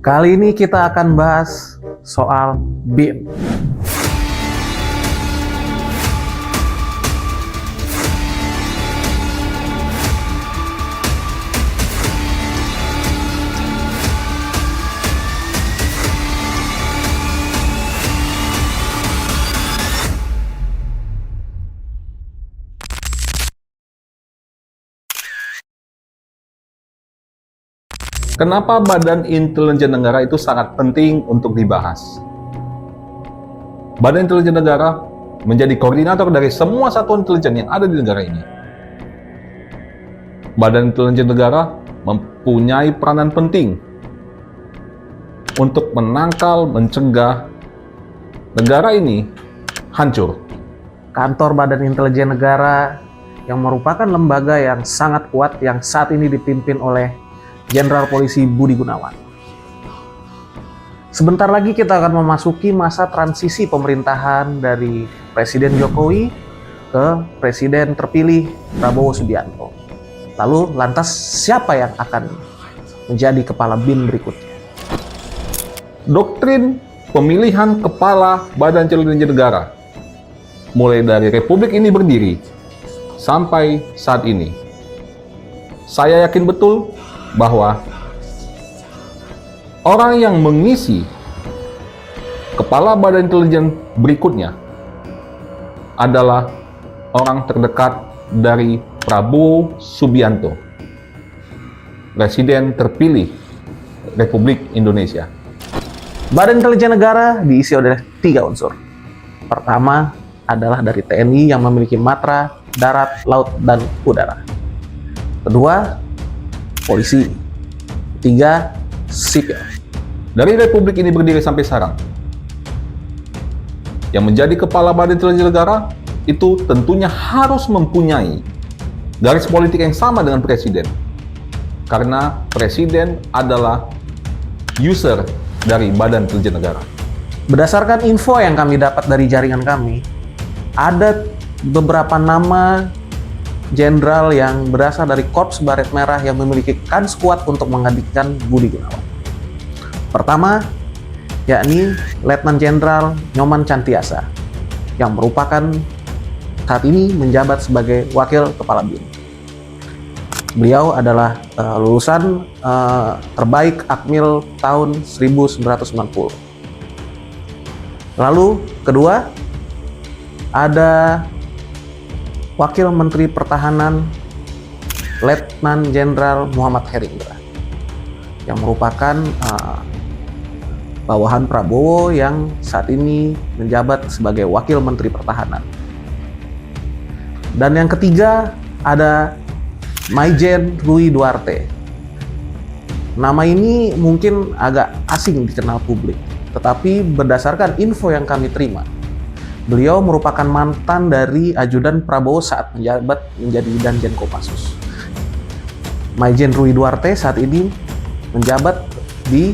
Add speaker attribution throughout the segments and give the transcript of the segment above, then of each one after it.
Speaker 1: Kali ini kita akan bahas soal BIN.
Speaker 2: Kenapa Badan Intelijen Negara itu sangat penting untuk dibahas? Badan Intelijen Negara menjadi koordinator dari semua satuan intelijen yang ada di negara ini. Badan Intelijen Negara mempunyai peranan penting untuk menangkal, mencegah negara ini hancur.
Speaker 1: Kantor Badan Intelijen Negara yang merupakan lembaga yang sangat kuat yang saat ini dipimpin oleh Jenderal Polisi Budi Gunawan. Sebentar lagi kita akan memasuki masa transisi pemerintahan dari Presiden Jokowi ke Presiden terpilih Prabowo Subianto. Lalu lantas siapa yang akan menjadi kepala BIN berikutnya?
Speaker 2: Doktrin pemilihan kepala Badan Intelijen Negara mulai dari Republik ini berdiri sampai saat ini, saya yakin betul bahwa orang yang mengisi kepala Badan Intelijen berikutnya adalah orang terdekat dari Prabowo Subianto, Presiden terpilih Republik Indonesia.
Speaker 1: Badan Intelijen Negara diisi oleh 3 unsur. Pertama adalah dari TNI yang memiliki matra, darat, laut, dan udara. Kedua, polisi. 3, sipil.
Speaker 2: Dari Republik ini berdiri sampai sekarang, yang menjadi kepala Badan Intelijen Negara itu tentunya harus mempunyai garis politik yang sama dengan Presiden, karena Presiden adalah user dari Badan Intelijen Negara.
Speaker 1: Berdasarkan info yang kami dapat dari jaringan kami, ada beberapa nama jenderal yang berasal dari Korps Baret Merah yang memiliki kans kuat untuk menggantikan Budi Gunawan. Pertama, yakni Letnan Jenderal Nyoman Cantiasa, yang merupakan saat ini menjabat sebagai Wakil Kepala BIN. Beliau adalah lulusan terbaik Akmil tahun 1990. Lalu kedua, ada Wakil Menteri Pertahanan Letnan Jenderal Muhammad Herindra, yang merupakan bawahan Prabowo yang saat ini menjabat sebagai Wakil Menteri Pertahanan. Dan yang ketiga ada Maijen Rui Duarte. Nama ini mungkin agak asing dikenal publik, tetapi berdasarkan info yang kami terima, beliau merupakan mantan dari ajudan Prabowo saat menjabat menjadi Danjen Kopassus. Maijen Rui Duarte saat ini menjabat di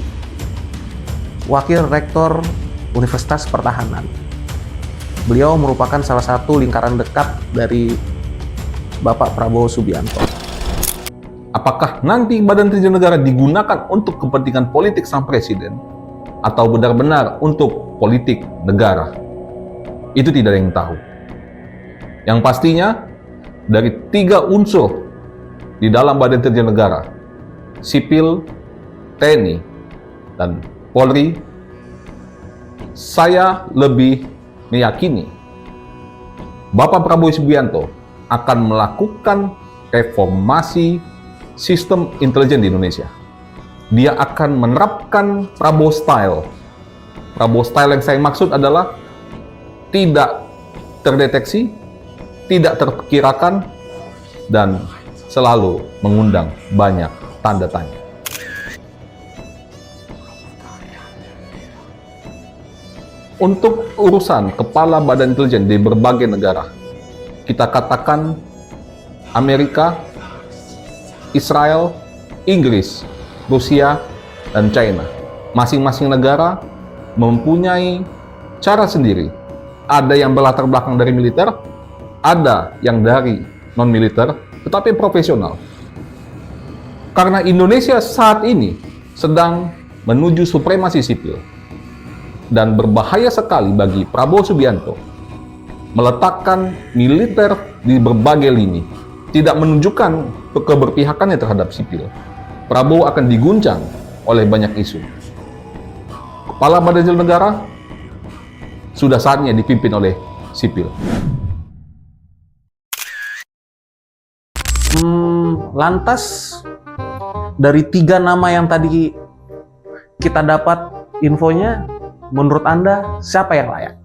Speaker 1: Wakil Rektor Universitas Pertahanan. Beliau merupakan salah satu lingkaran dekat dari Bapak Prabowo Subianto.
Speaker 2: Apakah nanti Badan Intelijen Negara digunakan untuk kepentingan politik sang Presiden atau benar-benar untuk politik negara? Itu tidak ada yang tahu. Yang pastinya dari 3 unsur di dalam Badan Intelijen Negara, sipil, TNI, dan Polri, saya lebih meyakini Bapak Prabowo Subianto akan melakukan reformasi sistem intelijen di Indonesia. Dia akan menerapkan Prabowo Style. Prabowo Style yang saya maksud adalah tidak terdeteksi, tidak terkirakan, dan selalu mengundang banyak tanda tanya. Untuk urusan kepala Badan Intelijen di berbagai negara, kita katakan Amerika, Israel, Inggris, Rusia, dan China. Masing-masing negara mempunyai cara sendiri. Ada yang berlatar belakang dari militer, ada yang dari non-militer, tetapi profesional. Karena Indonesia saat ini sedang menuju supremasi sipil. Dan berbahaya sekali bagi Prabowo Subianto meletakkan militer di berbagai lini, tidak menunjukkan keberpihakannya terhadap sipil. Prabowo akan diguncang oleh banyak isu. Kepala Badan Intelijen Negara sudah saatnya dipimpin oleh sipil.
Speaker 1: Lantas dari 3 nama yang tadi kita dapat infonya, menurut Anda siapa yang layak?